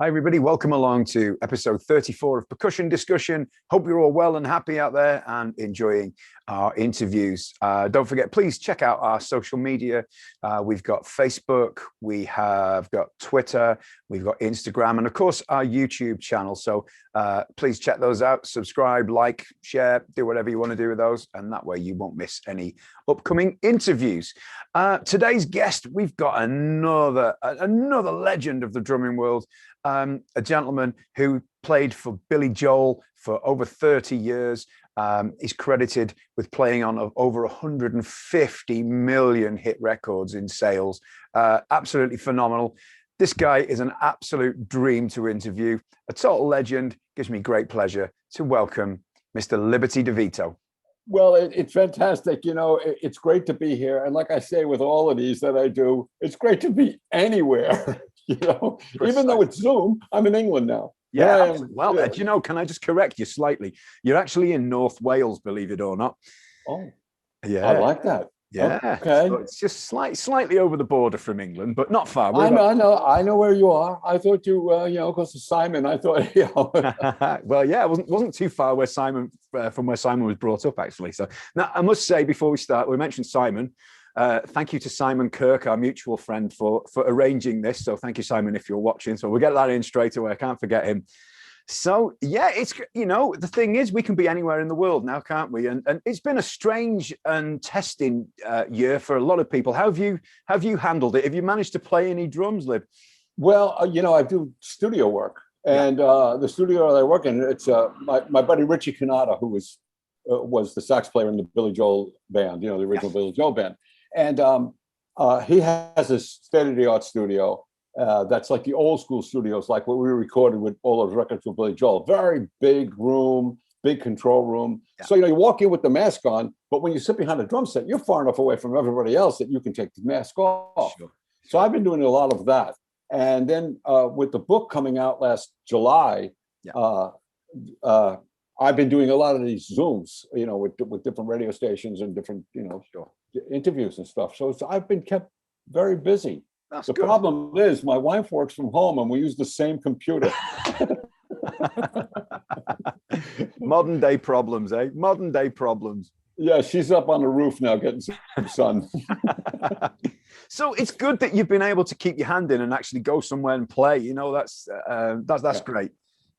Hi, everybody. Welcome along to episode 34 of Percussion Discussion. Hope you're all well and happy out there and enjoying our interviews. Don't forget, please check out our social media. We've got Facebook, we have got Twitter, we've got Instagram, and of course, our YouTube channel. So please check those out, subscribe, like, share, do whatever you want to do with those. And that way you won't miss any upcoming interviews. Today's guest, we've got another legend of the drumming world. A gentleman who played for Billy Joel for over 30 years. He's credited with playing on over 150 million hit records in sales. Absolutely phenomenal. This guy is an absolute dream to interview, a total legend. Gives me great pleasure to welcome Mr. Liberty Devitto. Well, it's fantastic. You know, it's great to be here. And like I say, with all of these that I do, it's great to be anywhere. You know, even though it's Zoom, I'm in England now. Yeah. Well, yeah. You know, can I just correct you slightly? You're actually in North Wales, believe it or not. Oh, yeah. I like that. Yeah. Okay. So it's just slightly over the border from England, but not far. I know where you are. I thought you, because of Simon, I thought, Well, yeah, it wasn't too far where Simon, from where Simon was brought up, actually. So now I must say, before we start, we mentioned Simon. Thank you to Simon Kirk, our mutual friend, for arranging this. So thank you, Simon, if you're watching. So we'll get that in straight away. I can't forget him. So yeah, it's, the thing is, we can be anywhere in the world now, can't we? And it's been a strange and testing year for a lot of people. How have you handled it? Have you managed to play any drums, Lib? Well, I do studio work, and the studio that I work in, it's my buddy Richie Canada, who was the sax player in the Billy Joel band, the original Billy Joel band. And he has this state-of-the-art studio that's like the old school studios, like what we recorded with all those records with Billy Joel. Very big room, big control room. Yeah. So, you walk in with the mask on, but when you sit behind a drum set, you're far enough away from everybody else that you can take the mask off. Sure. So I've been doing a lot of that. And then with the book coming out last July, I've been doing a lot of these Zooms, with different radio stations and different, interviews and stuff. So I've been kept very busy. That's the good. problem is my wife works from home and we use the same computer. Modern day problems, eh? Modern day problems. Yeah, she's up on the roof now getting some sun. So it's good that you've been able to keep your hand in and actually go somewhere and play. That's great.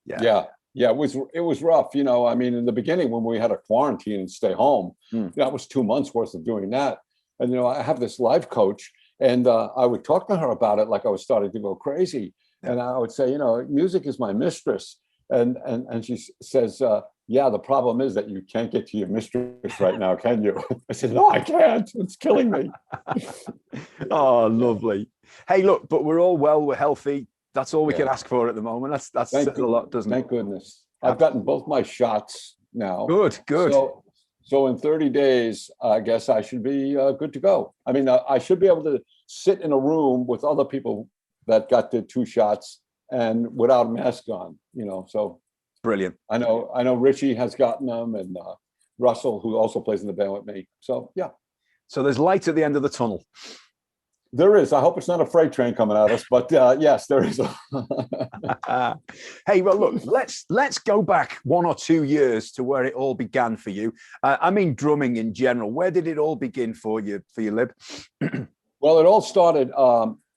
Yeah. Yeah, it was rough. I mean, in the beginning when we had a quarantine and stay home, that was 2 months worth of doing that. And, I have this life coach, and I would talk to her about it like I was starting to go crazy. And I would say, music is my mistress. And she says, the problem is that you can't get to your mistress right now, can you? I said, no, I can't. It's killing me. Oh, lovely. Hey, look, but we're all well, we're healthy. That's all we can ask for at the moment. That's a lot, doesn't it? Thank goodness. I've gotten both my shots now. Good. So in 30 days, I guess I should be good to go. I mean, I should be able to sit in a room with other people that got the 2 shots and without a mask on, so. Brilliant. I know Richie has gotten them, and Russell, who also plays in the band with me. So, yeah. So there's light at the end of the tunnel. There is. I hope it's not a freight train coming at us, but yes, there is. Hey, well, look, let's go back 1 or 2 years to where it all began for you. I mean, drumming in general. Where did it all begin for you, Lib? Well, it all started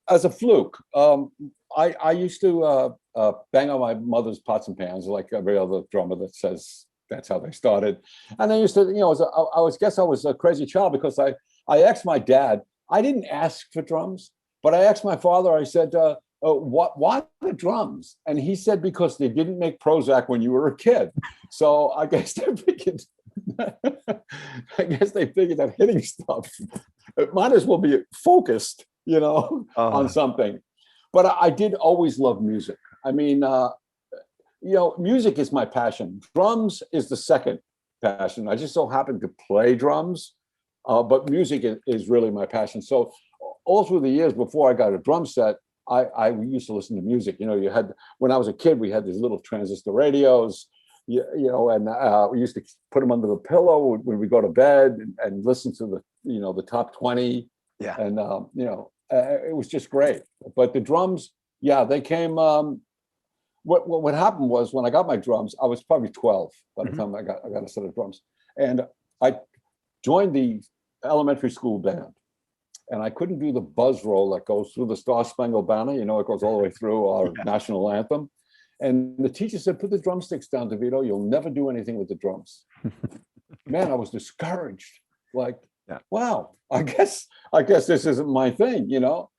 as a fluke. I used to bang on my mother's pots and pans like every other drummer that says that's how they started. And I used to, I was a crazy child because I asked my dad. I didn't ask for drums, but I asked my father, I said, why the drums? And he said, because they didn't make Prozac when you were a kid. So I guess they figured that hitting stuff, it might as well be focused, on something. But I did always love music. I mean, music is my passion. Drums is the second passion. I just so happen to play drums. But music is really my passion. So all through the years before I got a drum set, I used to listen to music. When I was a kid, we had these little transistor radios, and we used to put them under the pillow when we go to bed and listen to the top 20. Yeah. And, it was just great. But the drums, they came what happened was when I got my drums, I was probably 12 by the time I got a set of drums, and I joined the elementary school band, and I couldn't do the buzz roll that goes through the Star Spangled Banner. You know, it goes all the way through our national anthem. And the teacher said, "Put the drumsticks down, Devitto. You'll never do anything with the drums." Man, I was discouraged. Like, wow, I guess this isn't my thing, you know.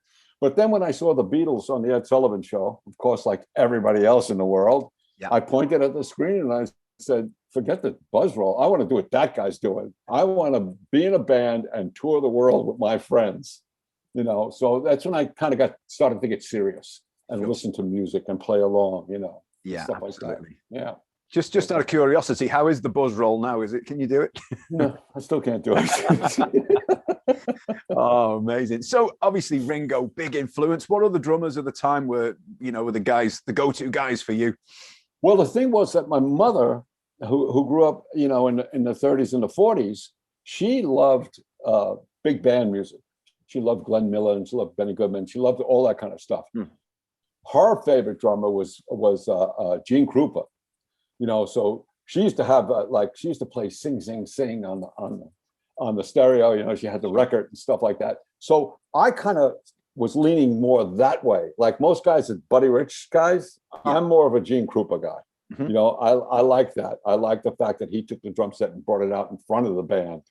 But then when I saw the Beatles on the Ed Sullivan Show, of course, like everybody else in the world, I pointed at the screen and I said, "Forget the buzz roll. I want to do what that guy's doing. I want to be in a band and tour the world with my friends." You know, so that's when I kind of started to get serious and listen to music and play along, you know. Stuff absolutely. Like that. Yeah. Just out of curiosity, how is the buzz roll now? Can you do it? No, I still can't do it. Oh, amazing. So obviously Ringo, big influence. What other drummers at the time were the guys, the go-to guys for you? Well, the thing was that my mother, who grew up, you know, in the 30s and the 40s, she loved big band music. She loved Glenn Miller and she loved Benny Goodman. She loved all that kind of stuff. Her favorite drummer was Gene Krupa. You know, so she used to have she used to play Sing Sing Sing on the stereo. You know, she had the record and stuff like that. So I kind of was leaning more that way. Like most guys, Buddy Rich guys, I'm more of a Gene Krupa guy. You know, I like that. I like the fact that he took the drum set and brought it out in front of the band.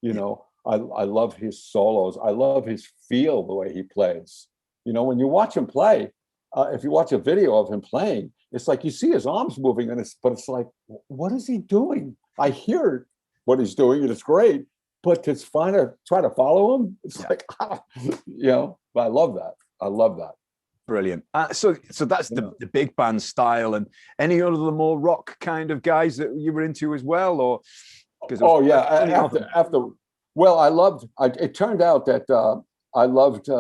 You know, I love his solos. I love his feel, the way he plays. You know, when you watch him play, if you watch a video of him playing, it's like you see his arms moving, but it's like, what is he doing? I hear what he's doing, and it's great, but to try to follow him, it's like, you know. But I love that. I love that. Brilliant. So that's the big band style, and any other more rock kind of guys that you were into as well, or? Well, it turned out that I loved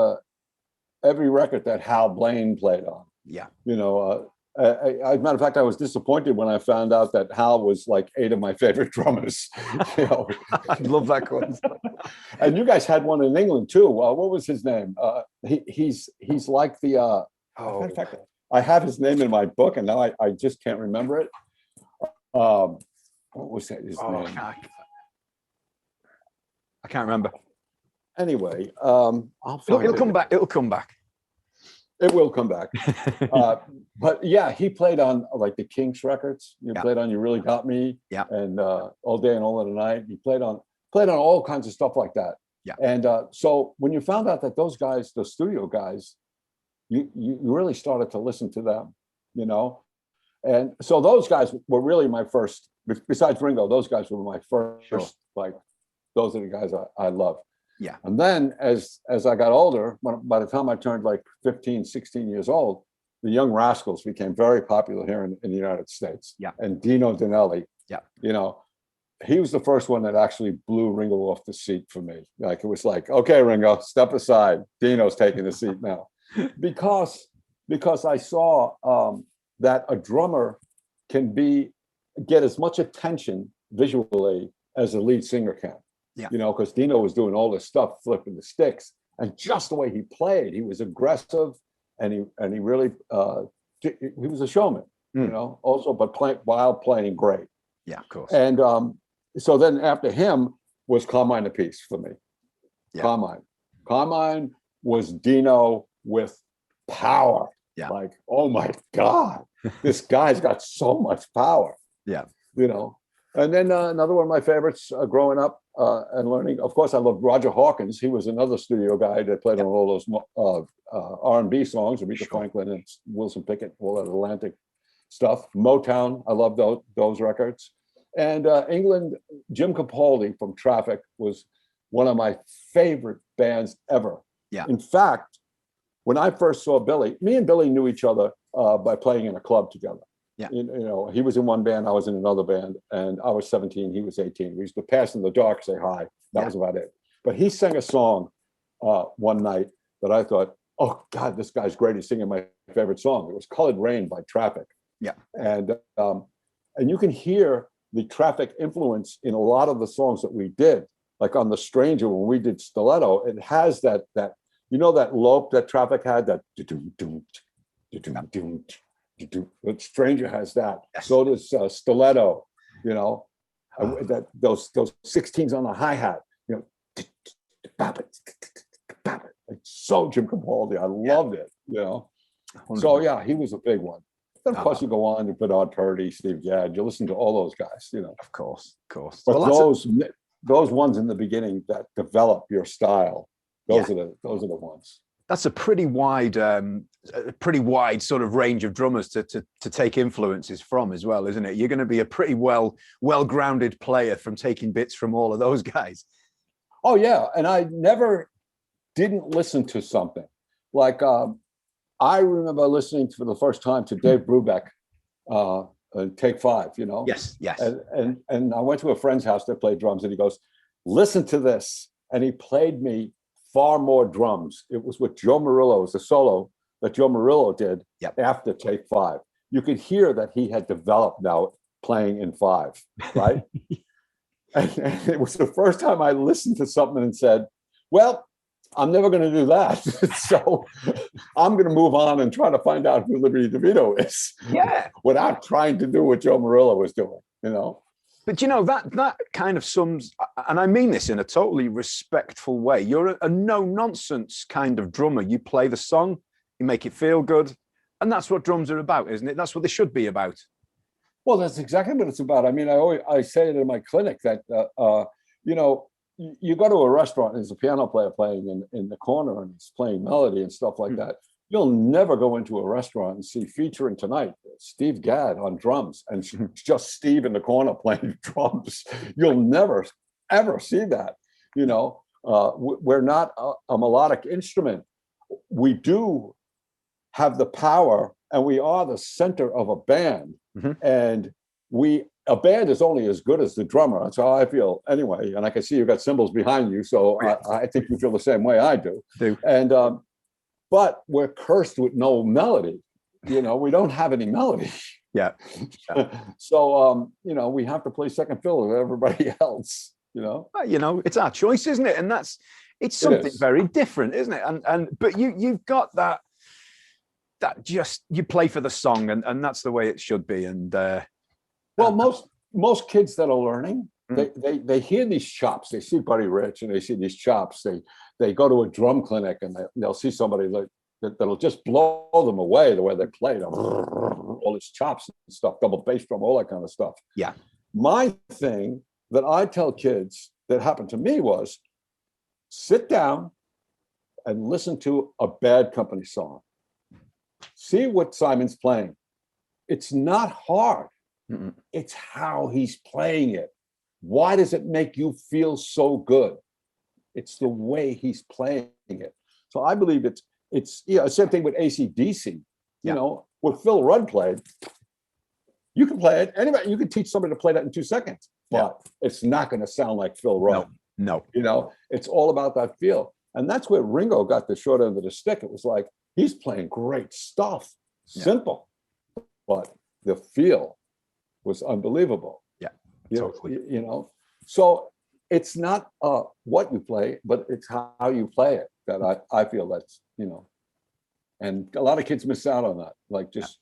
every record that Hal Blaine played on. Yeah. You know, as a matter of fact, I was disappointed when I found out that Hal was like 8 of my favorite drummers. You know? I love that coincidence. And you guys had one in England too. What was his name? He's like the. In fact, I have his name in my book, and now I just can't remember it. What was his name? I can't remember. Anyway, it'll come back. It'll come back. It will come back. But yeah, he played on like the Kinks records. He played on "You Really Got Me," and "All Day and All of the Night." He played on all kinds of stuff like that. Yeah. And so when you found out that those guys, the studio guys, you really started to listen to them, you know. And so those guys were really my first. Besides Ringo, those guys were my first. Like, those are the guys I love. Yeah. And then as I got older, by the time I turned like 15, 16 years old, the Young Rascals became very popular here in the United States. Yeah. And Dino Danelli, you know, he was the first one that actually blew Ringo off the seat for me. Like, it was like, okay, Ringo, step aside. Dino's taking the seat now. Because I saw that a drummer can get as much attention visually as a lead singer can. Yeah. You know, because Dino was doing all this stuff, flipping the sticks, and just the way he played, he was aggressive, and he really he was a showman, you know, also, but while playing great. Yeah, of course. And so then after him was Carmine Appice for me. Yeah. Carmine was Dino with power. Yeah. Like, oh my God, this guy's got so much power. Yeah. You know. And then another one of my favorites growing up and learning, of course, I loved Roger Hawkins. He was another studio guy that played on all those R&B songs, Aretha Franklin and Wilson Pickett, all that Atlantic stuff. Motown, I love those records. And England, Jim Capaldi from Traffic was one of my favorite bands ever. Yeah. In fact, when I first saw Billy, me and Billy knew each other by playing in a club together. Yeah. You know, he was in one band, I was in another band, and I was 17, he was 18. We used to pass in the dark, say hi. That was about it. But he sang a song one night that I thought, oh God, this guy's great. He's singing my favorite song. It was Colored Rain by Traffic. Yeah. And you can hear the Traffic influence in a lot of the songs that we did. Like on The Stranger, when we did Stiletto, it has that you know, that lope that Traffic had, that But Stranger has that. Yes. So does Stiletto. You know, that those 16s on the hi-hat. You know, it's so Jim Capaldi. I loved it. You know, 100%. so yeah, he was a big one. Then of course you go on to Bernard Purdy, Steve Gadd. You listen to all those guys. You know, Of course. but those ones in the beginning that develop your style, those are the ones. That's a pretty wide sort of range of drummers to take influences from as well, isn't it? You're going to be a pretty well-grounded player from taking bits from all of those guys. Oh yeah, and I never didn't listen to something like I remember listening for the first time to Dave Brubeck, Take Five. You know. Yes. And I went to a friend's house that played drums, and he goes, "Listen to this," and he played me far more drums. It was with Joe Murillo. It was a solo that Joe Murillo did after Take Five. You could hear that he had developed now playing in five, right? and it was the first time I listened to something and said, well, I'm never going to do that. So I'm going to move on and try to find out who Liberty Devitto is. Yeah. Without trying to do what Joe Murillo was doing, you know? But you know, that kind of sums, and I mean this in a totally respectful way. You're a no-nonsense kind of drummer. You play the song, you make it feel good, and that's what drums are about, isn't it? That's what they should be about. Well, that's exactly what it's about. I mean, I say it in my clinic that, you know, you go to a restaurant and there's a piano player playing in the corner and he's playing melody and stuff like that. You'll never go into a restaurant and see featuring tonight Steve Gadd on drums and just Steve in the corner playing drums. You'll never, ever see that. You know, we're not a melodic instrument. We do have the power and we are the center of a band. And a band is only as good as the drummer. That's how I feel anyway. And I can see you've got cymbals behind you. So I think you feel the same way I do. And, but we're cursed with no melody. You know, we don't have any melody. Yeah. So, you know, we have to play second fiddle with everybody else, you know? You know, it's our choice, isn't it? And it's something very different, isn't it? But you've got that just, you play for the song and that's the way it should be. And, well, most kids that are learning, they hear these chops. They see Buddy Rich and they see these chops. They go to a drum clinic and they'll see somebody that'll just blow them away the way they play them. All these chops and stuff, double bass drum, all that kind of stuff. Yeah. My thing that I tell kids that happened to me was sit down and listen to a Bad Company song. See what Simon's playing. It's not hard. It's how he's playing it. Why does it make you feel so good? It's the way he's playing it. So I believe it's same thing with AC/DC. You know, what Phil Rudd played, you can play it. Anybody, you can teach somebody to play that in 2 seconds, but it's not going to sound like Phil Rudd. No. You know, it's all about that feel. And that's where Ringo got the short end of the stick. It was like, he's playing great stuff. Simple. But the feel was unbelievable. Yeah, totally. You know, so it's not what you play, but it's how you play it that I feel that's, you know, and a lot of kids miss out on that, like just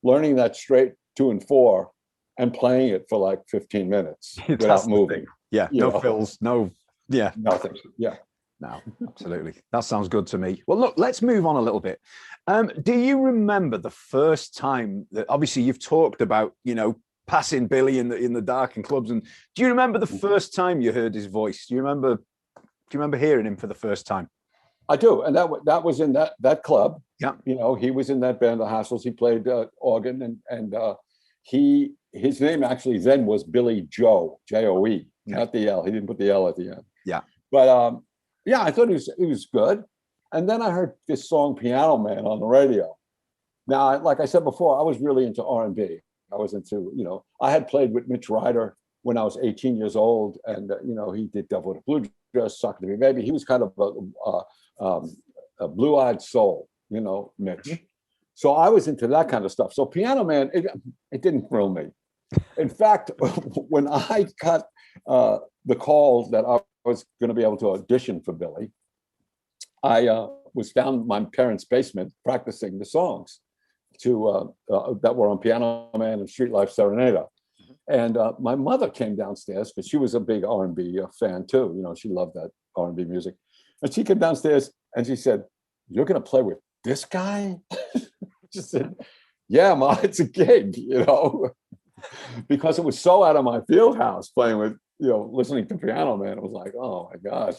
learning that straight 2 and 4 and playing it for like 15 minutes without moving. Yeah, no fills, nothing. Yeah. No, absolutely. That sounds good to me. Well, look, let's move on a little bit. Do you remember the first time that, obviously you've talked about, you know, passing Billy in the dark and clubs, and do you remember the first time you heard his voice? Do you remember hearing him for the first time? I do, and that was in that club. Yeah, you know, he was in that band, the Hassles. He played organ, and his name actually then was Billy Joe, Joe, not the L. He didn't put the L at the end. Yeah, but yeah, I thought he was good. And then I heard this song "Piano Man" on the radio. Now, like I said before, I was really into R&B. I was into, you know, I had played with Mitch Ryder when I was 18 years old, and you know, he did Devil with a Blue Dress, Suck to Me Baby. He was kind of a blue-eyed soul, you know, Mitch. So I was into that kind of stuff. So Piano Man, it didn't thrill me. In fact, when I got the call that I was going to be able to audition for Billy, I was down in my parents' basement practicing the songs. that were on Piano Man and Street Life Serenada. And my mother came downstairs because she was a big R&B fan too. You know, she loved that R&B music. And she came downstairs and she said, "You're going to play with this guy?" She said, "Yeah, Ma, it's a gig," you know, because it was so out of my field house playing with, you know, listening to Piano Man. It was like, oh my gosh,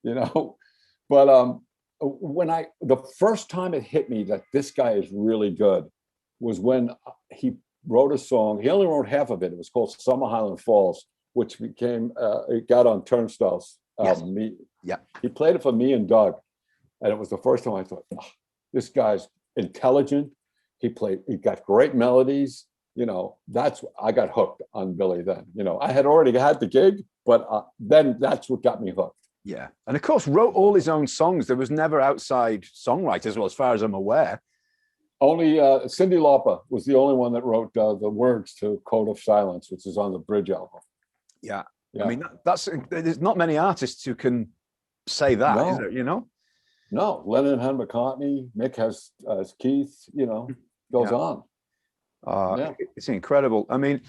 you know. But the first time it hit me that this guy is really good was when he wrote a song. He only wrote half of it. It was called Summerholland Falls, which became, it got on Turnstiles. Yeah. He played it for me and Doug. And it was the first time I thought, oh, this guy's intelligent. He got great melodies. You know, I got hooked on Billy then. You know, I had already had the gig, but then that's what got me hooked. Yeah. And of course, wrote all his own songs. There was never outside songwriters, well, as far as I'm aware. Only Cyndi Lauper was the only one that wrote the words to Code of Silence, which is on the Bridge album. Yeah. I mean, there's not many artists who can say that, is there, you know? No, Lennon had McCartney, Mick has Keith, you know, goes on. It's incredible. I mean,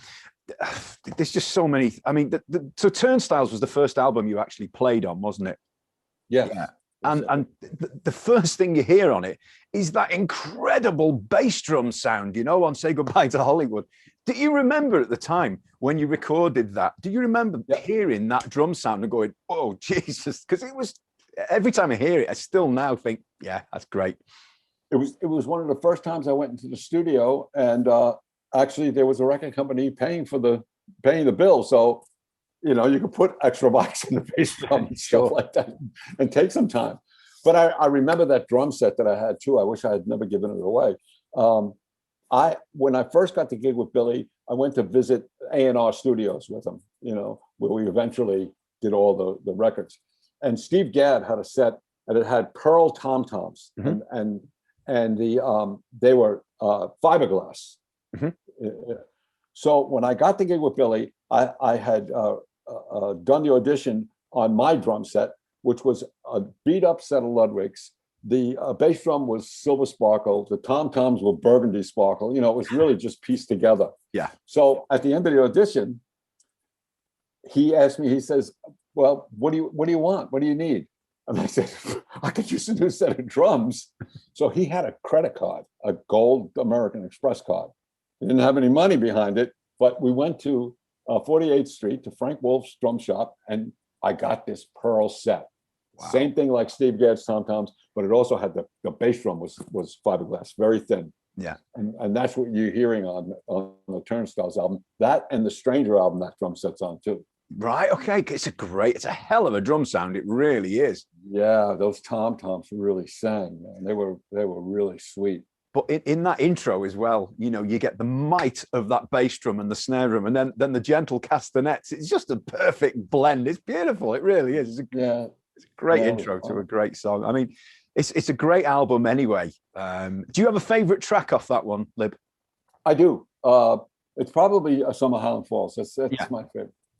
there's just so many. I mean, so Turnstiles was the first album you actually played on, wasn't it? Yeah. And the first thing you hear on it is that incredible bass drum sound, you know, on Say Goodbye to Hollywood. Do you remember at the time when you recorded that? Do you remember hearing that drum sound and going, "Oh, Jesus"? Because it was, every time I hear it, I still now think, yeah, that's great. It was one of the first times I went into the studio, and actually there was a record company paying the bill. So, you know, you could put extra mics in the bass drum and stuff like that and take some time. But I remember that drum set that I had too. I wish I had never given it away. When I first got the gig with Billy, I went to visit A&R Studios with him, you know, where we eventually did all the records. And Steve Gadd had a set, and it had Pearl tom-toms, and they were fiberglass. So when I got the gig with Billy, I had done the audition on my drum set, which was a beat up set of Ludwig's. The bass drum was silver sparkle. The tom-toms were burgundy sparkle. You know, it was really just pieced together. Yeah. So at the end of the audition, he asked me, he says, "Well, what do you want? What do you need?" And I said, "I could use a new set of drums." So he had a credit card, a gold American Express card. He didn't have any money behind it, but we went to 48th Street to Frank Wolf's drum shop, and I got this Pearl set. Wow. Same thing like Steve Gadd's tom-toms, but it also had the bass drum was fiberglass, very thin. Yeah. And that's what you're hearing on the Turnstiles album. That and the Stranger album, that drum set's on too. Right. Okay. It's a hell of a drum sound. It really is. Yeah. Those tom-toms really sang, man. They were really sweet. But in that intro as well, you know, you get the might of that bass drum and the snare drum, and then the gentle castanets. It's just a perfect blend. It's beautiful. It really is. It's a great intro to a great song. I mean, it's a great album anyway. Do you have a favorite track off that one, Lib? I do. It's probably Summerholland Falls. That's my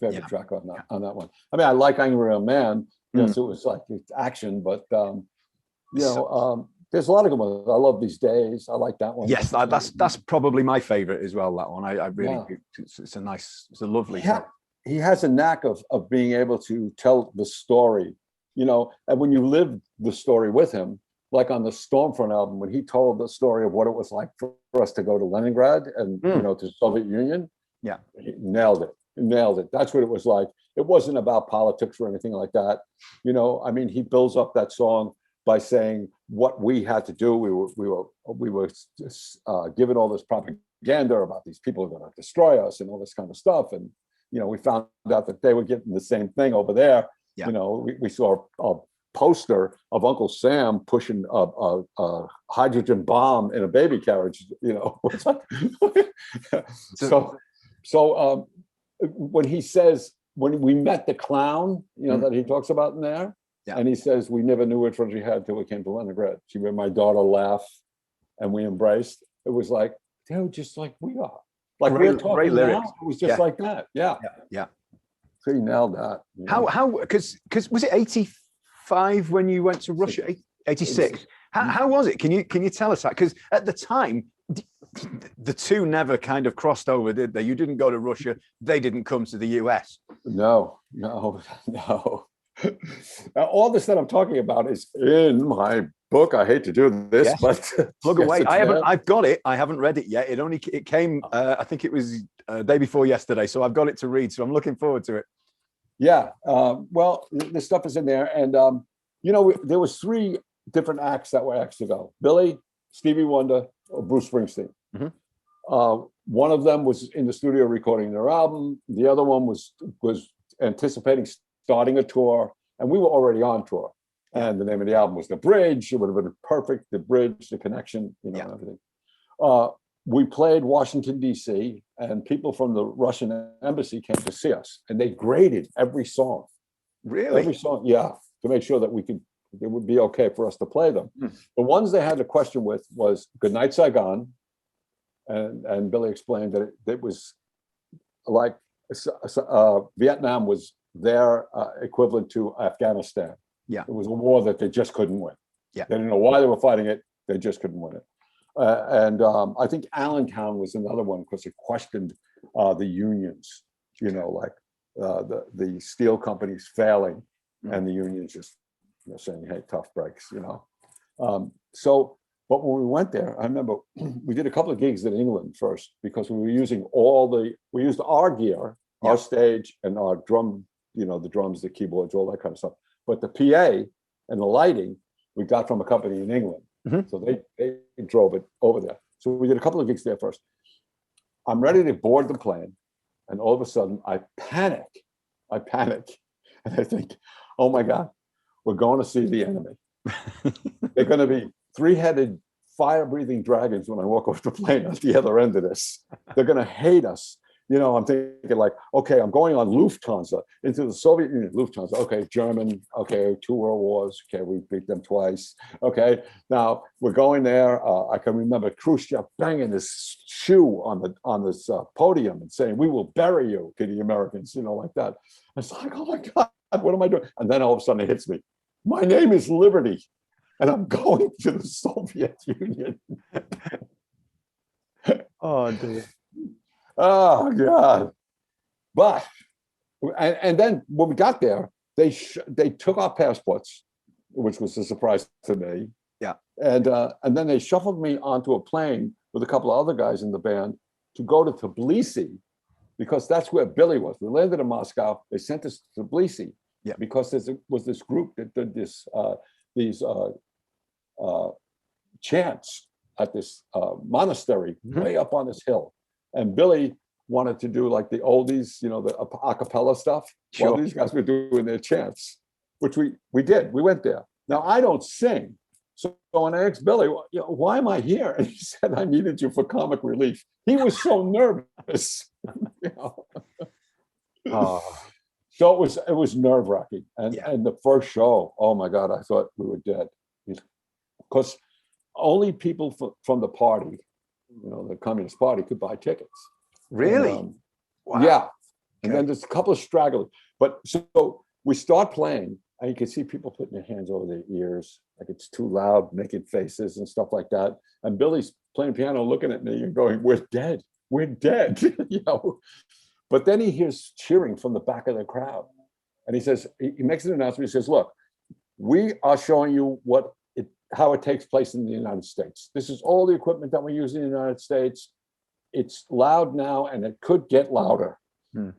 favorite track on that one. I mean, I like Angry Old Man. Yes, it was like it's action, but there's a lot of good ones. I love These Days. I like that one. Yes, that's probably my favorite as well. That one, I really do. It's a lovely track. He has a knack of being able to tell the story, you know, and when you live the story with him, like on the Stormfront album, when he told the story of what it was like for us to go to Leningrad and you know, to the Soviet Union, he nailed it. That's what it was like. It wasn't about politics or anything like that. You know, I mean, he builds up that song by saying what we had to do. We were given all this propaganda about these people who are going to destroy us and all this kind of stuff. And, you know, we found out that they were getting the same thing over there. Yeah. You know, we saw a poster of Uncle Sam pushing a hydrogen bomb in a baby carriage, you know. So when he says, when we met the clown, you know, that he talks about in there, and he says, "We never knew which one she had till we came to Leningrad. She made my daughter laugh, and we embraced." It was like, they were just like we are. Like we're talking now, it was just like that. Yeah. So he nailed that. How? Because was it 85 when you went to Russia? 86. How was it? Can you tell us that? Because at the time, the two never kind of crossed over, did they? You didn't go to Russia. They didn't come to the US. No. Now, all this that I'm talking about is in my book. I hate to do this, Yes. but Plug yes, away. it's there. I've got it. I haven't read it yet. It came, I think it was day before yesterday. So I've got it to read. So I'm looking forward to it. Yeah. Well, this stuff is in there. And, there was 3 different acts that were asked to go. Billy, Stevie Wonder, or Bruce Springsteen. One of them was in the studio recording their album. The other one was anticipating starting a tour. And we were already on tour. And the name of the album was The Bridge. It would have been perfect. The bridge, the connection, and everything. We played Washington, D.C., and people from the Russian embassy came to see us, and they graded every song. Really? Every song, yeah, to make sure that it would be okay for us to play them. The ones they had a question with was Goodnight Saigon, and Billy explained that it was like Vietnam was their equivalent to Afghanistan. Yeah. It was a war that they just couldn't win. Yeah. They didn't know why they were fighting it. They just couldn't win it. I think Allentown was another one because it questioned the unions, like the steel companies failing and the unions just saying, hey, tough breaks, but when we went there, I remember we did a couple of gigs in England first because we were using we used our gear, our stage and our drum, the drums, the keyboards, all that kind of stuff. But the PA and the lighting we got from a company in England. So they drove it over there. So we did a couple of gigs there first. I'm ready to board the plane. And all of a sudden I panic. And I think, oh my God, we're going to see the enemy. They're going to be 3-headed fire-breathing dragons when I walk off the plane at the other end of this. They're going to hate us. I'm thinking like, okay, I'm going on Lufthansa into the Soviet Union. Lufthansa, okay, German, okay, 2 world wars, okay, we beat them twice. Okay, now we're going there. I can remember Khrushchev banging his shoe on this podium and saying, "We will bury you," to the Americans, like that. It's like, oh my God, what am I doing? And then all of a sudden it hits me. My name is Liberty, and I'm going to the Soviet Union. Oh dear. Oh God! But and then when we got there, they took our passports, which was a surprise to me. Yeah. And then they shuffled me onto a plane with a couple of other guys in the band to go to Tbilisi, because that's where Billy was. We landed in Moscow. They sent us to Tbilisi. Yeah. Because there was this group that did these chants at this monastery way up on this hill. And Billy wanted to do like the oldies, the a cappella stuff, while these guys were doing their chants, which we did. We went there. Now, I don't sing. So when I asked Billy, why am I here? And he said, I needed you for comic relief. He was so nervous. So it was nerve-wracking. And the first show, oh my God, I thought we were dead. Because only people from the party, the Communist Party, could buy tickets. Really? And, wow. Yeah. And then there's a couple of stragglers. But so we start playing, and you can see people putting their hands over their ears, like it's too loud, making faces and stuff like that. And Billy's playing piano, looking at me and going, "We're dead. We're dead." But then he hears cheering from the back of the crowd. And he says, he makes an announcement. He says, "Look, we are showing you how it takes place in the United States. This is all the equipment that we use in the United States. It's loud now, and it could get louder.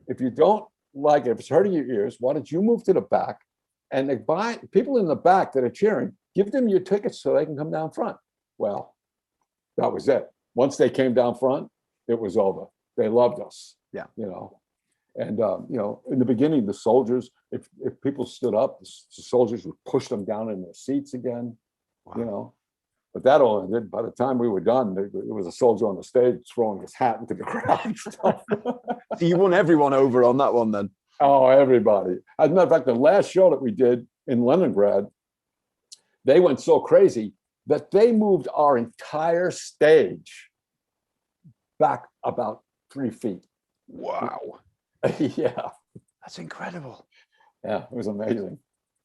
If you don't like it, if it's hurting your ears, why don't you move to the back? And people in the back that are cheering, give them your tickets so they can come down front." Well, that was it. Once they came down front, it was over. They loved us. Yeah. And in the beginning, the soldiers, if people stood up, the soldiers would push them down in their seats again. Wow. But that all ended. By the time we were done, there was a soldier on the stage throwing his hat into the crowd. So you won everyone over on that one then? Oh, everybody. As a matter of fact, the last show that we did in Leningrad, they went so crazy that they moved our entire stage back about 3 feet. Wow. Yeah. That's incredible. Yeah, it was amazing.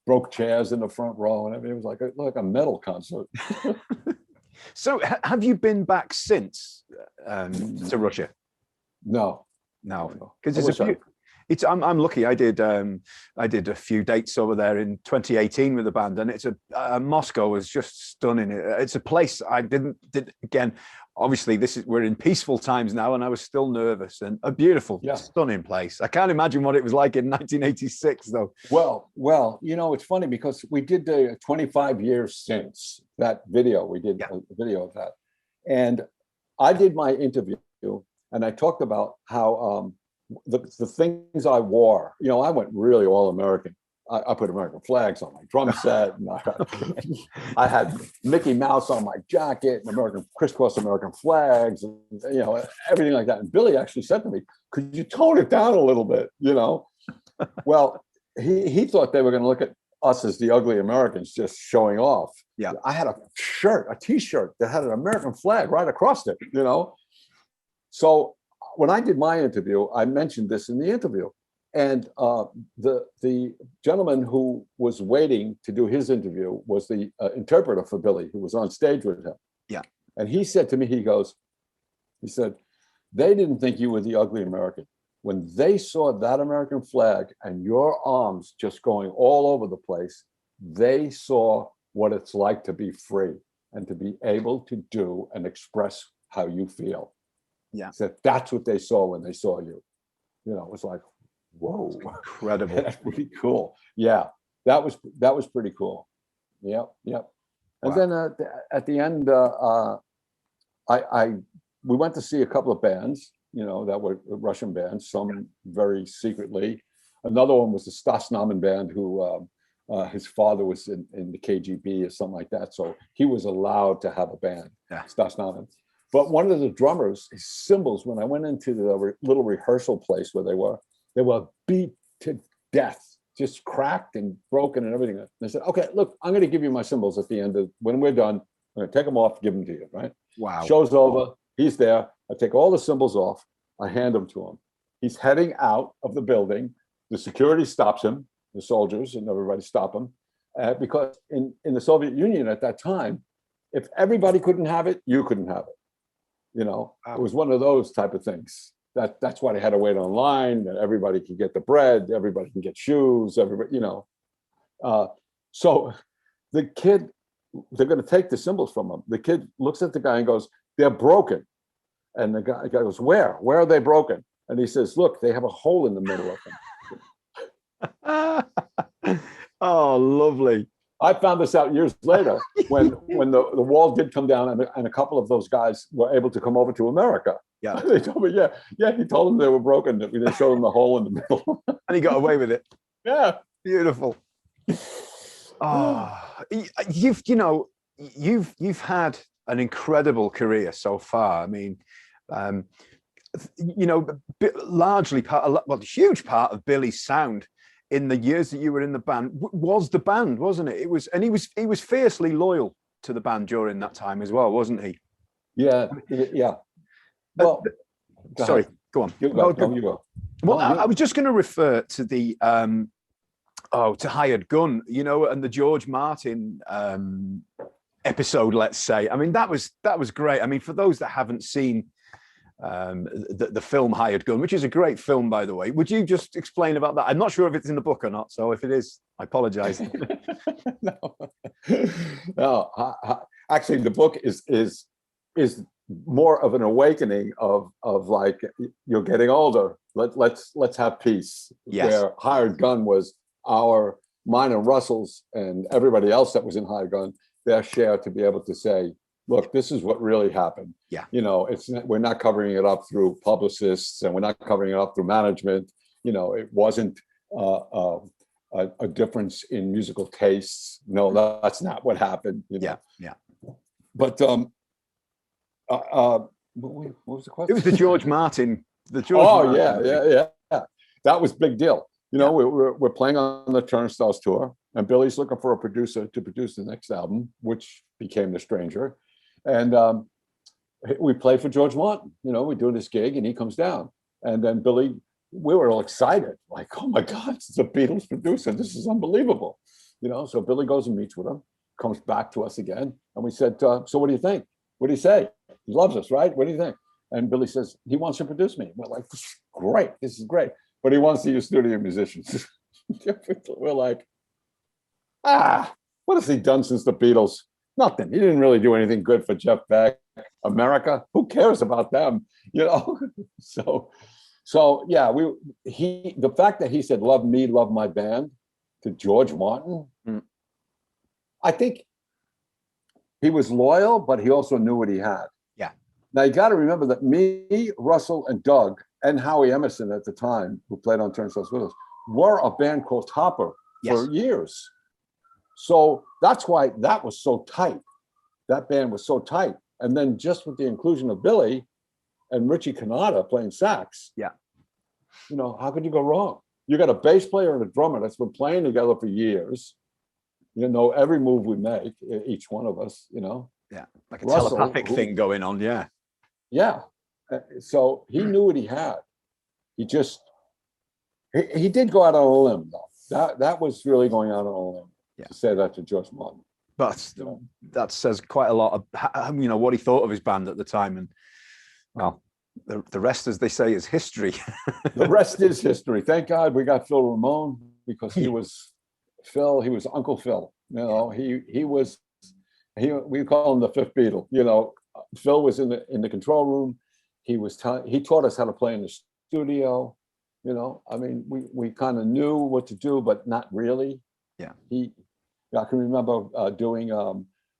Broke chairs in the front row, and it was like a metal concert. So have you been back since to Russia? No, No, because it's a few. It's I'm lucky. I did a few dates over there in 2018 with the band, and it's Moscow was just stunning. It's a place I did again. Obviously, we're in peaceful times now, and I was still nervous. And a beautiful, stunning place. I can't imagine what it was like in 1986, though. Well, it's funny because we did the 25 years since that video. We did a video of that, and I did my interview, and I talked about how the things I wore. I went really all American. I put American flags on my drum set, and I had Mickey Mouse on my jacket, and crisscross American flags, and everything like that. And Billy actually said to me, "Could you tone it down a little bit?" Well, he thought they were going to look at us as the ugly Americans just showing off. Yeah, I had a T-shirt that had an American flag right across it. So when I did my interview, I mentioned this in the interview. And the gentleman who was waiting to do his interview was the interpreter for Billy, who was on stage with him. Yeah. And he said to me, he said, they didn't think you were the ugly American. When they saw that American flag and your arms just going all over the place, they saw what it's like to be free and to be able to do and express how you feel. Yeah. So that's what they saw when they saw you. It was like, whoa, incredible. That's pretty cool. Yeah, that was pretty cool. Yep. And then at the end, we went to see a couple of bands, that were Russian bands, some very secretly. Another one was the Stas Namen band, who his father was in the KGB or something like that, so he was allowed to have a band. Yeah. Stas Namen. But one of the drummers, his cymbals, when I went into the little rehearsal place where they were beat to death, just cracked and broken and everything. And I said, okay, look, I'm going to give you my cymbals at the end when we're done. I'm going to take them off, give them to you, right? Wow. Show's over. He's there. I take all the cymbals off. I hand them to him. He's heading out of the building. The security stops him, the soldiers and everybody stop him. Because in the Soviet Union at that time, if everybody couldn't have it, you couldn't have it. Wow. It was one of those type of things. That's why they had to wait online. Everybody can get the bread. Everybody can get shoes. Everybody, So the kid, they're going to take the cymbals from him. The kid looks at the guy and goes, "They're broken." And the guy goes, "Where? Where are they broken?" And he says, "Look, they have a hole in the middle of them." Oh, lovely. I found this out years later when the wall did come down and a couple of those guys were able to come over to America. Yeah. They told me, he told them they were broken. That we didn't show them the hole in the middle. And he got away with it. Yeah. Beautiful. Oh, you've had an incredible career so far. I mean, largely a huge part of Billy's sound in the years that you were in the band was the band, wasn't it? He was fiercely loyal to the band during that time as well, wasn't he? Yeah. Well, sorry, go on. You go. Well, I was just going to refer to the to Hired Gun, and the George Martin episode, let's say. I mean, that was great. I mean, for those that haven't seen the film Hired Gun, which is a great film, by the way, would you just explain about that? I'm not sure if it's in the book or not, so if it is, I apologize. No. Actually, the book is more of an awakening of like, you're getting older. Let's have peace. Yes. Where Hired Gun was mine and Russell's and everybody else that was in Hired Gun, their share to be able to say, look, this is what really happened. Yeah. We're not covering it up through publicists and we're not covering it up through management. It wasn't a difference in musical tastes. No, that's not what happened. Yeah. But what was the question? It was the George Martin. Yeah. That was big deal. We're playing on the Turnstiles tour, and Billy's looking for a producer to produce the next album, which became The Stranger. And we play for George Martin. We're doing this gig, and he comes down. And then Billy, we were all excited, like, oh my God, it's a Beatles producer. This is unbelievable. So Billy goes and meets with him, comes back to us again, And we said, so what do you think? What do you say? He loves us, right? What do you think? And Billy says, he wants to produce me. We're like, great, this is great. But he wants to use studio musicians. We're like, what has he done since the Beatles? Nothing. He didn't really do anything good for Jeff Beck. America, who cares about them? You know? So yeah, the fact that he said, love me, love my band to George Martin, I think he was loyal, but he also knew what he had. Yeah. Now you got to remember that me, Russell, and Doug, and Howie Emerson at the time, who played on Turnstiles with us, were a band called Hopper for years. So that's why that was so tight. That band was so tight. And then just with the inclusion of Billy and Richie Cannata playing sax, you know, how could you go wrong? You got a bass player and a drummer that's been playing together for years. You know, every move we make, each one of us, you know. Yeah, like a telepathic thing going on, yeah. Yeah. So he knew what he had. He just, he did go out on a limb, though. That was really going out on a limb to say that to George Martin. But that says quite a lot of, you know, what he thought of his band at the time. And, well, the rest, as they say, is history. The rest is history. Thank God we got Phil Ramone, because he was Uncle Phil. You know, we call him the fifth Beatle. You know, Phil was in the control room. He taught us how to play in the studio. You know, I mean, we kind of knew what to do, but not really. Yeah. I can remember doing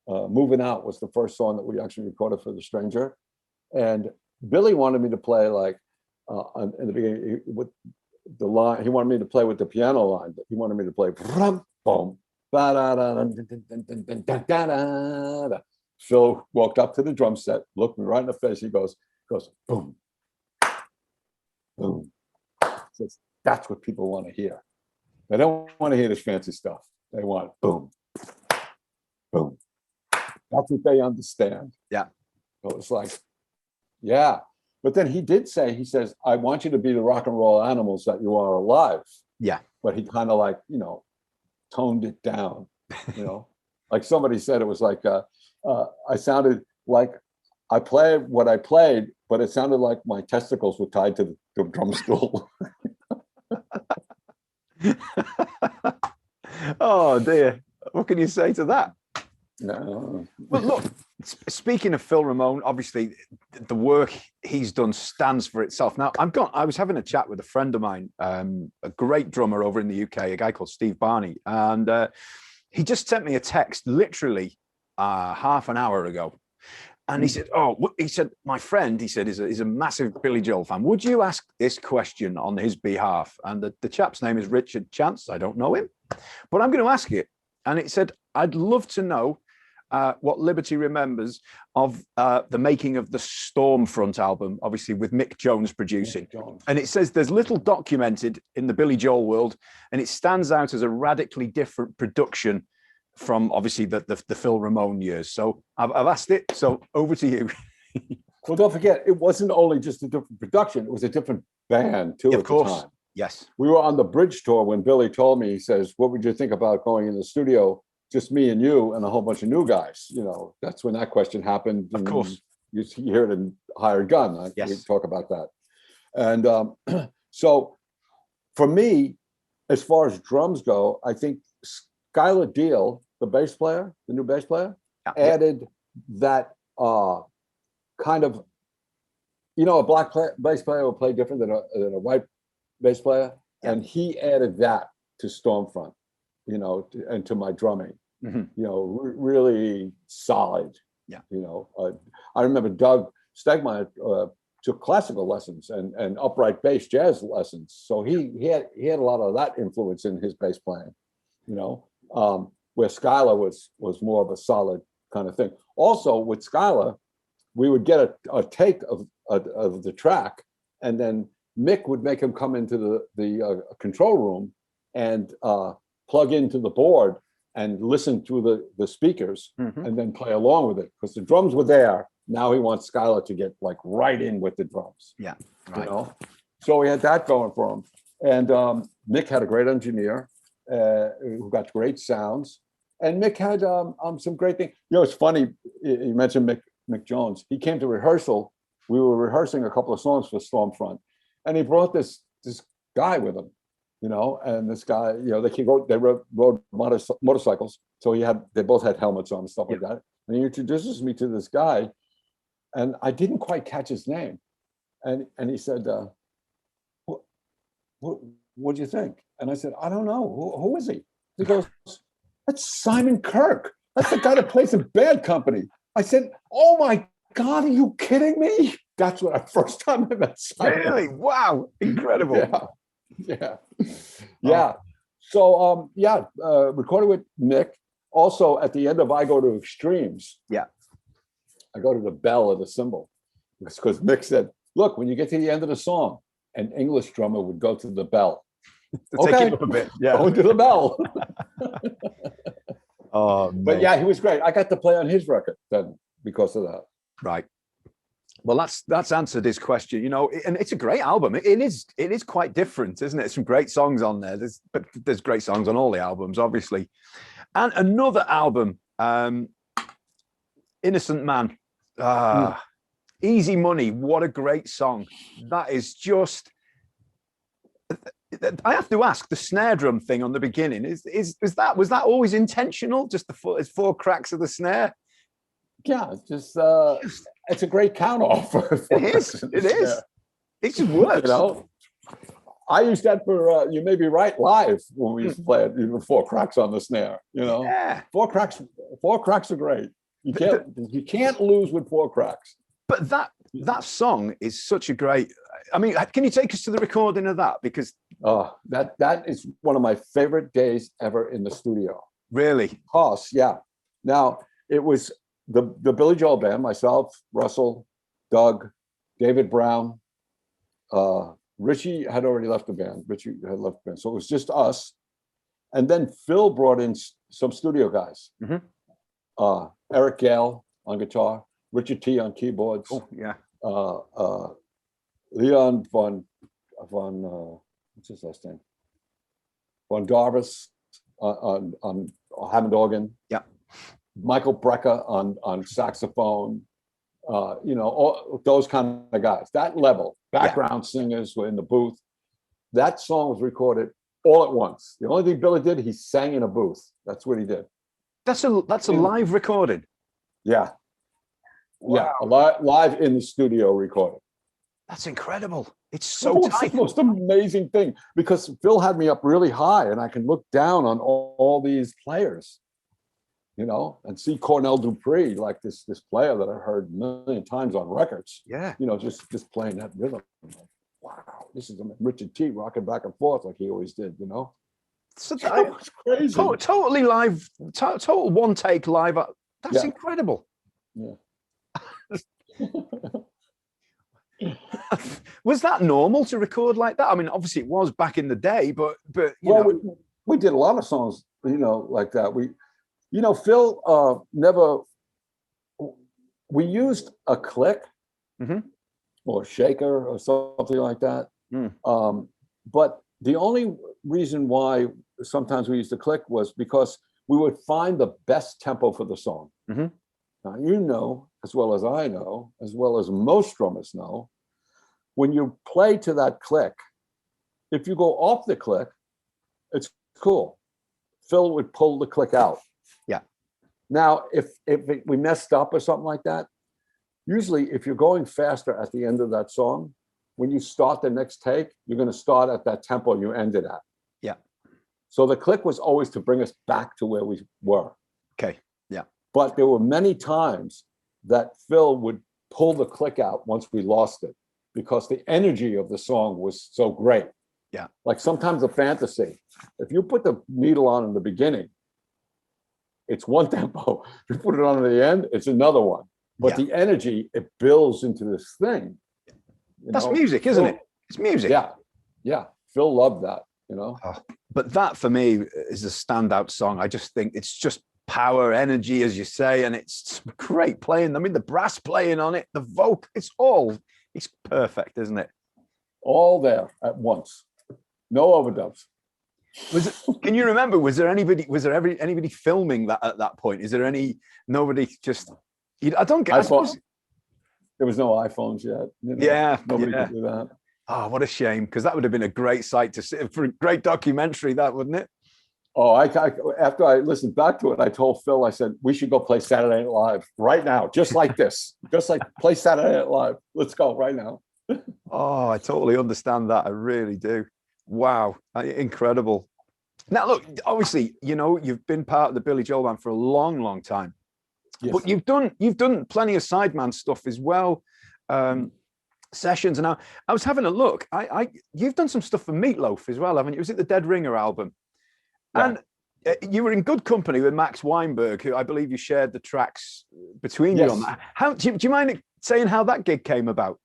"Moving Out" was the first song that we actually recorded for The Stranger, and Billy wanted me to play like in the beginning with the line. He wanted me to play with the piano line, but he wanted me to play boom. Phil walked up to the drum set, looked me right in the face. He goes, boom, boom. Says, that's what people want to hear. They don't want to hear this fancy stuff. They want boom, boom. That's what they understand. Yeah. So it's like, yeah. But then he did say, he says, I want you to be the rock and roll animals that you are alive. Yeah. But he kind of like, you know, toned it down, you know, like somebody said, it was like, I sounded like I played what I played, but it sounded like my testicles were tied to the drum stool. Oh dear. What can you say to that? No. Well, look, speaking of Phil Ramone, obviously the work he's done stands for itself. Now, I was having a chat with a friend of mine, a great drummer over in the UK, a guy called Steve Barney, and he just sent me a text literally half an hour ago. And he said, my friend, he said, is a massive Billy Joel fan. Would you ask this question on his behalf? And the chap's name is Richard Chance. I don't know him, but I'm going to ask it. And it said, I'd love to know what Liberty remembers of the making of the Stormfront album, obviously with Mick Jones producing. And it says there's little documented in the Billy Joel world, and it stands out as a radically different production from obviously the Phil Ramone years. So I've asked it. So over to you. Well, don't forget, it wasn't only just a different production; it was a different band too. Of course, at the time. Yes. We were on the bridge tour when Billy told me. He says, "What would you think about going in the studio, just me and you, and a whole bunch of new guys?" You know, that's when that question happened. Of course, you hear it in Hired Gun. Yes. We talk about that. And so, for me, as far as drums go, I think Skylar Deal, the bass player, the new bass player, added that kind of, you know, a black bass player will play different than a white bass player, and he added that to Stormfront, you know, and to my drumming, you know, really solid. Yeah, you know, I remember Doug Stegmeyer took classical lessons and upright bass jazz lessons, so he had a lot of that influence in his bass playing, you know. Where Skylar was more of a solid kind of thing. Also with Skylar, we would get a take of the track, and then Mick would make him come into the control room and plug into the board and listen through the speakers, and then play along with it, because the drums were there. Now he wants Skylar to get like right in with the drums. Yeah, right. You know, so we had that going for him. And Mick had a great engineer who got great sounds. And Mick had some great things. You know, it's funny. You mentioned Mick Jones. He came to rehearsal. We were rehearsing a couple of songs for Stormfront, and he brought this guy with him. You know, and this guy, you know, they rode motorcycles. So they both had helmets on and stuff like that. And he introduces me to this guy, and I didn't quite catch his name. And he said, what do you think? And I said, I don't know. Who is he? He goes, that's Simon Kirke. That's the guy that plays in Bad Company. I said, oh my God, are you kidding me? That's what first time I met Simon. Really? Wow. Incredible. Yeah. So, recorded with Mick. Also, at the end of I Go to Extremes. Yeah. I go to the bell of the cymbal. Because Mick said, look, when you get to the end of the song, an English drummer would go to the bell. Take it up a bit. Yeah. Going to the bell. Oh, but yeah, he was great. I got to play on his record then because of that. Right. Well, that's answered his question, you know, and it's a great album. It is quite different, isn't it? Some great songs on there. There's great songs on all the albums, obviously. And another album, Innocent Man. Easy Money. What a great song. That is just. I have to ask, the snare drum thing on the beginning was that always intentional? Just the four cracks of the snare. Yeah, just it's a great count off. It is. It just works. You know, I used that for you may be right live when we used to play it. Even four cracks on the snare. You know, four cracks are great. You can't lose with four cracks. But that song is such a great. I mean, can you take us to the recording of that? Because that is one of my favorite days ever in the studio. Really? Yeah. Now it was the Billy Joel band, myself, Russell, Doug, David Brown, Richie had already left the band. So it was just us. And then Phil brought in some studio guys. Mm-hmm. Eric Gale on guitar, Richard T on keyboards. Oh yeah. Leon von what's his last name? Von Darvis on Hammond organ. Yeah. Michael Brecker on saxophone. You know, all those kind of guys. That level. Background singers were in the booth. That song was recorded all at once. The only thing Billy did, he sang in a booth. That's what he did. That's a live recording. Yeah. Wow. Yeah, live in the studio recording. That's incredible. It's so tight. It's the most amazing thing because Phil had me up really high and I can look down on all these players, you know, and see Cornell Dupree, like this player that I heard a million times on records. Yeah. You know, just playing that rhythm. Wow, this is Richard T rocking back and forth like he always did, you know. So it's crazy. Totally live, total one take live. That's incredible. Yeah. Was that normal to record like that? I mean, obviously it was back in the day, but you know. We did a lot of songs, you know, like that. Phil we used a click or shaker or something like that. But the only reason why sometimes we used a click was because we would find the best tempo for the song. Now, you know, as well as I know, as well as most drummers know, when you play to that click, if you go off the click, it's cool. Phil would pull the click out. Yeah. Now, if we messed up or something like that, usually if you're going faster at the end of that song, when you start the next take, you're going to start at that tempo you ended at. Yeah. So the click was always to bring us back to where we were. Okay. Yeah. But there were many times that Phil would pull the click out once we lost it because the energy of the song was so great. Yeah. Like sometimes the fantasy, if you put the needle on in the beginning, it's one tempo. If you put it on at the end, it's another one. But the energy, it builds into this thing. That's music, isn't it? It's music. Yeah. Yeah. Phil loved that, you know. But that for me is a standout song. I just think it's just power, energy, as you say, and it's great playing. I mean, the brass playing on it, the vocal, it's perfect, isn't it? All there at once. No overdubs. Can you remember? Was there anybody filming that at that point? Is there nobody just? I don't get. There was no iPhones yet. Nobody could do that. Oh, what a shame! Because that would have been a great sight to see for a great documentary. That wouldn't it? Oh, after I listened back to it, I told Phil, I said, we should go play Saturday Night Live right now, just like this, just like play Saturday Night Live. Let's go right now. Oh, I totally understand that. I really do. Wow, incredible. Now, look, obviously, you've been part of the Billy Joel band for a long, long time, but you've done plenty of sideman stuff as well. Sessions, and I was having a look. You've done some stuff for Meatloaf as well, haven't you? Was it the Dead Ringer album? Yeah. And you were in good company with Max Weinberg, who I believe you shared the tracks between you on that. How do you mind saying how that gig came about?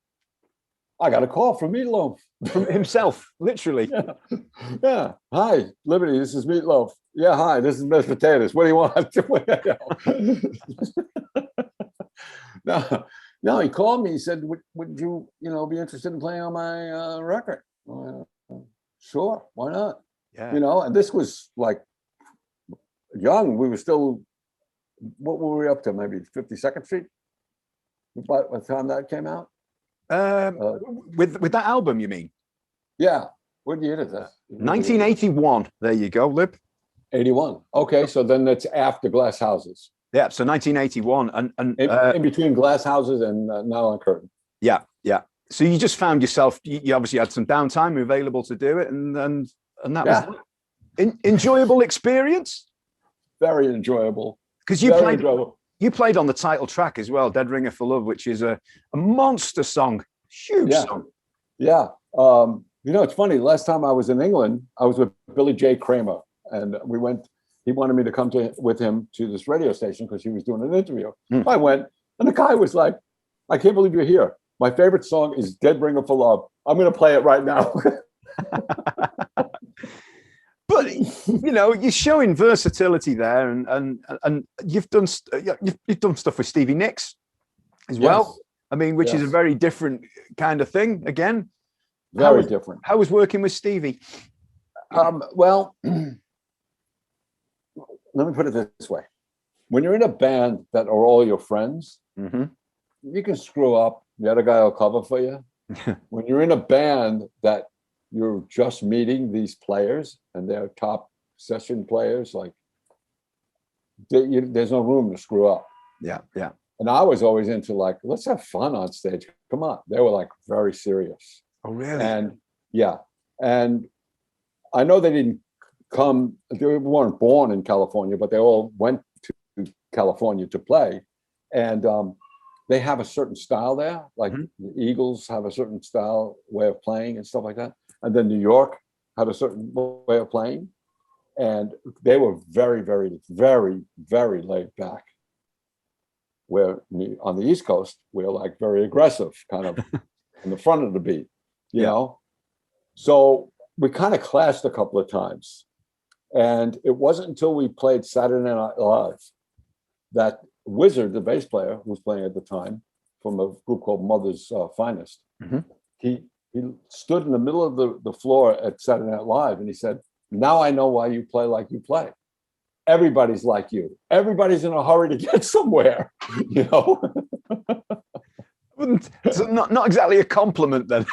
I got a call from Meatloaf. From himself, literally. Yeah. Hi, Liberty, this is Meatloaf. Yeah, hi, this is mashed potatoes. What do you want? No, he called me. He said, would you, be interested in playing on my record? Sure, why not? Yeah. And this was like young. We were still, what were we up to? Maybe 52nd Street? By the time that came out? With that album, you mean? Yeah. What year is that? 1981. There you go, Lib. 81. Okay, so then that's after Glass Houses. Yeah, so 1981, and in between Glass Houses and Nylon Curtain. Yeah. So you just found yourself. You obviously had some downtime available to do it, and that was enjoyable experience. Very enjoyable. Because you played on the title track as well, "Dead Ringer for Love," which is a monster song, huge song. Yeah. It's funny. Last time I was in England, I was with Billy J. Kramer, and we went. He wanted me to come with him to this radio station because he was doing an interview. I went, and the guy was like, "I can't believe you're here. My favorite song is Dead Ringer for Love. I'm going to play it right now." But you're showing versatility there, and you've done stuff with Stevie Nicks as well. I mean, which is a very different kind of thing. Again, very different. How was working with Stevie? Well. Let me put it this way. When you're in a band that are all your friends, you can screw up. The other guy will cover for you. When you're in a band that you're just meeting these players and they're top session players, like there's no room to screw up. Yeah. And I was always into like, let's have fun on stage. Come on. They were like very serious. Oh, really? And and I know they didn't they weren't born in California, but they all went to California to play, and they have a certain style there. Like the Eagles have a certain style way of playing and stuff like that, and then New York had a certain way of playing, and they were very, very, very, very laid back. Where on the East Coast we're like very aggressive, kind of in the front of the beat, you know. So we kind of clashed a couple of times. And it wasn't until we played Saturday Night Live that Wizard, the bass player who was playing at the time from a group called Mother's Finest, he stood in the middle of the floor at Saturday Night Live and he said, "Now I know why you play like you play. Everybody's like you. Everybody's in a hurry to get somewhere." So not exactly a compliment then.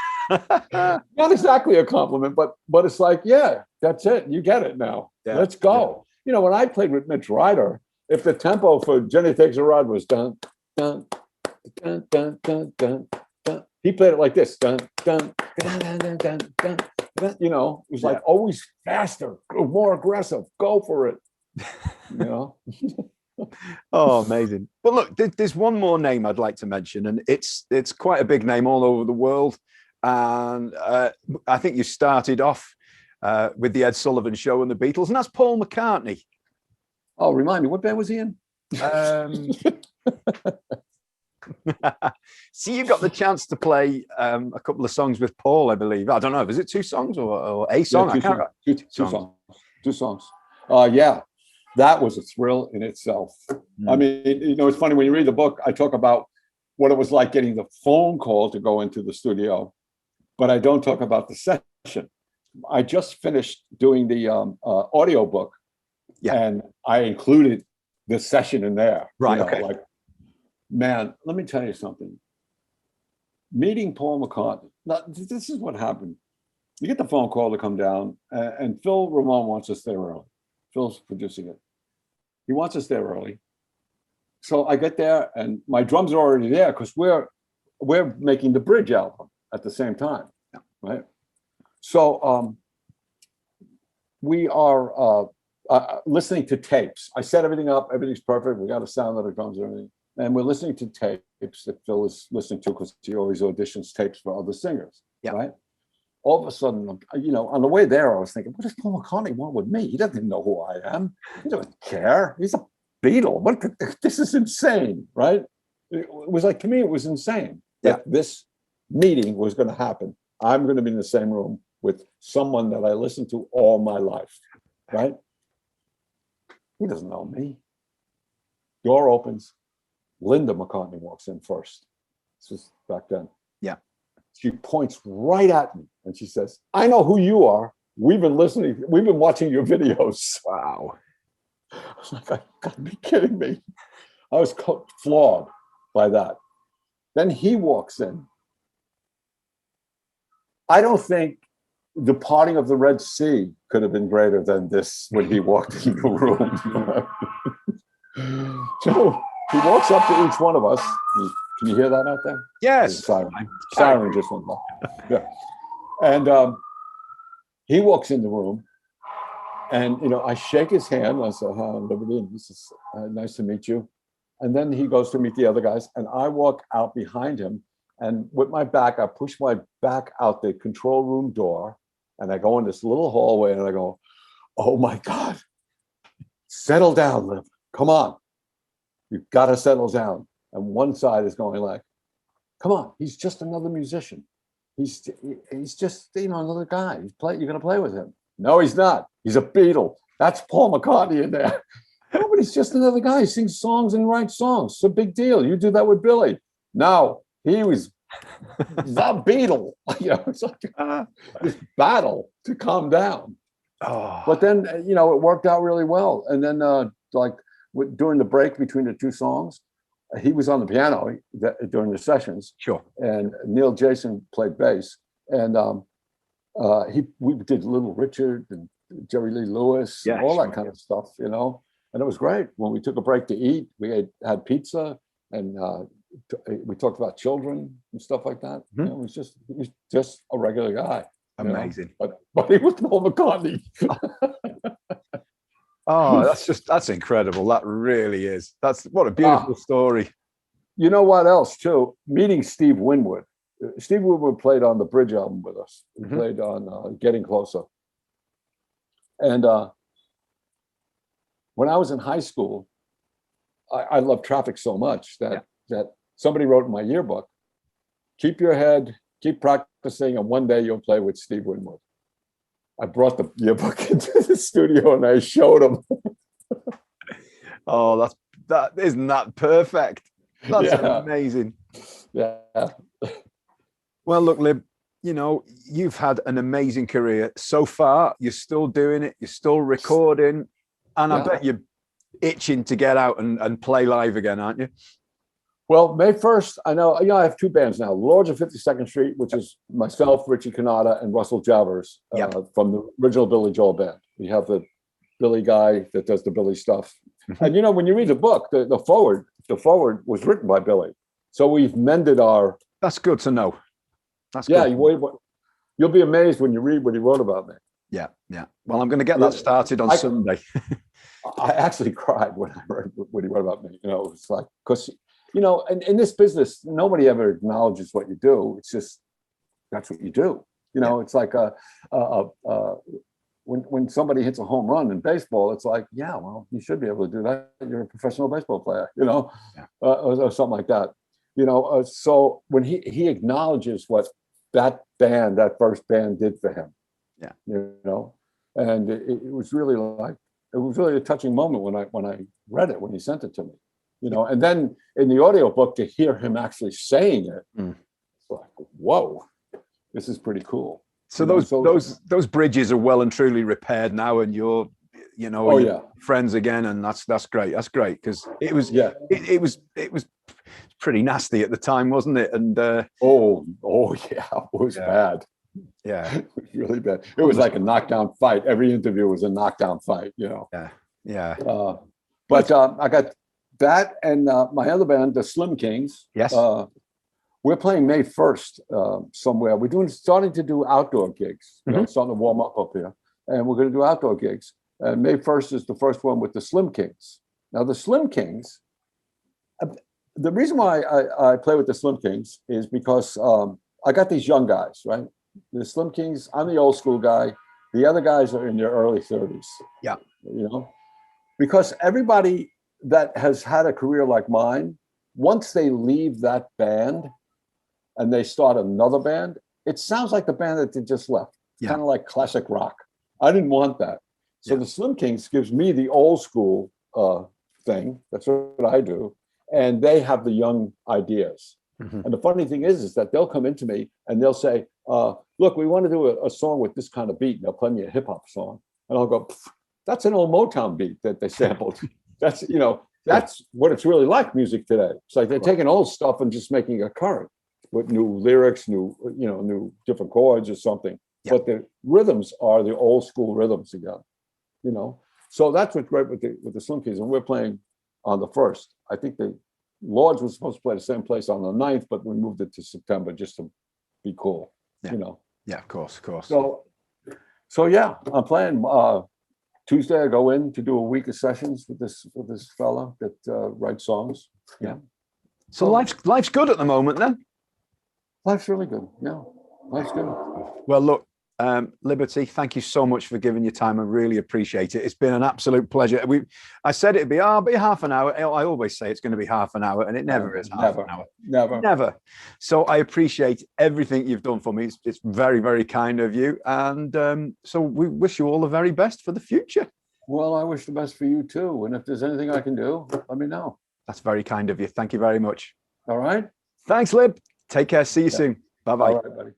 Not exactly a compliment, but it's like, yeah, that's it. You get it now. Yeah, let's go. Yeah. When I played with Mitch Ryder, if the tempo for Jenny Takes a Ride was dun, dun, dun, dun, dun, dun, dun, he played it like this. Dun, dun, dun, dun, dun, dun, dun, dun. It was like always faster, more aggressive, go for it. Oh, amazing. But look, there's one more name I'd like to mention, and it's quite a big name all over the world. And I think you started off with the Ed Sullivan Show and the Beatles, and that's Paul McCartney. Oh, remind me, what band was he in? See, you got the chance to play a couple of songs with Paul, I believe. I don't know, is it 2 songs or a song? Yeah, two songs. That was a thrill in itself. I mean, it's funny when you read the book, I talk about what it was like getting the phone call to go into the studio, but I don't talk about the session. I just finished doing the audio book, and I included the session in there. Right. You know, Okay. like, man, let me tell you something. Meeting Paul McCartney. Now, this is what happened. You get the phone call to come down, and Phil Ramone wants us there early. Phil's producing it. He wants us there early. So I get there, and my drums are already there because we're making the Bridge album at the same time, right? So we are listening to tapes. I set everything up. Everything's perfect. We got a sound of the drums and everything. And we're listening to tapes that Phil is listening to because he always auditions tapes for other singers, right? All of a sudden, you know, on the way there, I was thinking, what does Paul McCartney want with me? He doesn't even know who I am. He doesn't care. He's a Beatle. This is insane, right? It was like, to me, it was insane that this meeting was going to happen. I'm going to be in the same room with someone that I listened to all my life, right? He doesn't know me. Door opens. Linda McCartney walks in first. This was back then. Yeah. She points right at me and she says, I know who you are. We've been watching your videos. Wow. I was like, I gotta be kidding me. I was flawed by that. Then he walks in. I don't think the parting of the Red Sea could have been greater than this when he walked in the room. So he walks up to each one of us. Can you hear that out there? Yes. Siren just went by. Yeah. And he walks in the room, and you know, I shake his hand. I say, "Hi, Liberty. This is nice to meet you." And then he goes to meet the other guys, and I walk out behind him. And with my back, I push my back out the control room door, and I go in this little hallway, and I go, "Oh my God, settle down, Liv. Come on, you've got to settle down." And one side is going like, "Come on, he's just another musician. He's just, you know, another guy. You're going to play with him." No, he's not. He's a Beatle. That's Paul McCartney in there. No, but he's just another guy. He sings songs and writes songs. It's a big deal. You do that with Billy. No, he was the Beatle. You know, it's like this battle to calm down. Oh. But then, you know, it worked out really well. And then, like during the break between the two songs, he was on the piano during the sessions. Sure. And Neil Jason played bass. And we did Little Richard and Jerry Lee Lewis, and all that kind of stuff, you know. And it was great. When we took a break to eat, we had pizza, and we talked about children and stuff like that. Mm-hmm. You know, he was just a regular guy. Amazing. You know? But he was Paul McCartney. Oh, that's incredible. That really is. What a beautiful story. You know what else too? Meeting Steve Winwood. Steve Winwood played on the Bridge album with us. He played on Getting Closer. And when I was in high school, I loved Traffic so much that somebody wrote in my yearbook, "Keep your head, keep practicing, and one day you'll play with Steve Winwood." I brought the yearbook into the studio and I showed him. Oh, isn't that perfect? That's amazing. Yeah. Well, look, Lib, you know, you've had an amazing career so far. You're still doing it. You're still recording. And I bet you're itching to get out and play live again, aren't you? Well, May 1st, I know, I have two bands now. Lords of 52nd Street, which is myself, Richie Cannata, and Russell Javers from the original Billy Joel band. We have the Billy guy that does the Billy stuff. And, you know, when you read the book, the forward was written by Billy. So we've mended our... That's good to know. That's good. You'll be amazed when you read what he wrote about me. Yeah. Well, I'm going to get that started on Sunday. I actually cried when I read what he wrote about me. You know, it's like, because... You know, and in this business, nobody ever acknowledges what you do. It's just, that's what you do. You know, it's like when somebody hits a home run in baseball, it's like, yeah, well, you should be able to do that. You're a professional baseball player, you know, or something like that. You know, so when he acknowledges what that first band did for him, you know, and it was really a touching moment when I read it, when he sent it to me. You know, and then in the audiobook to hear him actually saying it, it's like, whoa, this is pretty cool. So those bridges are well and truly repaired now, and you're friends again, and that's great. That's great, because it was it was pretty nasty at the time, wasn't it? And yeah, it was bad. Yeah, it was really bad. It was like a knockdown fight. Every interview was a knockdown fight, Yeah. But I got that, and my other band, the Slim Kings. Yes. We're playing May 1st somewhere. We're starting to do outdoor gigs. Starting to warm up here, and we're going to do outdoor gigs. And May 1st is the first one with the Slim Kings. Now, the Slim Kings, the reason why I play with the Slim Kings is because I got these young guys, right? The Slim Kings, I'm the old school guy. The other guys are in their early 30s. Yeah. Because everybody that has had a career like mine, once they leave that band and they start another band, it sounds like the band that they just left. Kind of like classic rock. I didn't want that. So the Slim Kings gives me the old school thing. That's what I do. And they have the young ideas. And the funny thing is that they'll come into me and they'll say, look, we want to do a song with this kind of beat. And they'll play me a hip hop song. And I'll go, that's an old Motown beat that they sampled. That's what it's really like, music today. It's like they're taking old stuff and just making it current with new lyrics, new different chords or something. But the rhythms are the old school rhythms again. So that's what's great with the Slim Kings, and we're playing on the 1st. I think the Lords was supposed to play the same place on the 9th, but we moved it to September just to be cool. Yeah, of course. So yeah, I'm playing. Tuesday I go in to do a week of sessions with this fella that writes songs. Yeah. So life's good at the moment then. Life's really good. Yeah, life's good. Well, look. Liberty, thank you so much for giving your time. I really appreciate it. It's been an absolute pleasure. I said it'd be half an hour. I always say it's going to be half an hour, and it never is half an hour. Never. So I appreciate everything you've done for me. It's very, very kind of you. And so we wish you all the very best for the future. Well, I wish the best for you too. And if there's anything I can do, let me know. That's very kind of you. Thank you very much. All right. Thanks, Lib. Take care. See you soon. Bye-bye. All right, buddy.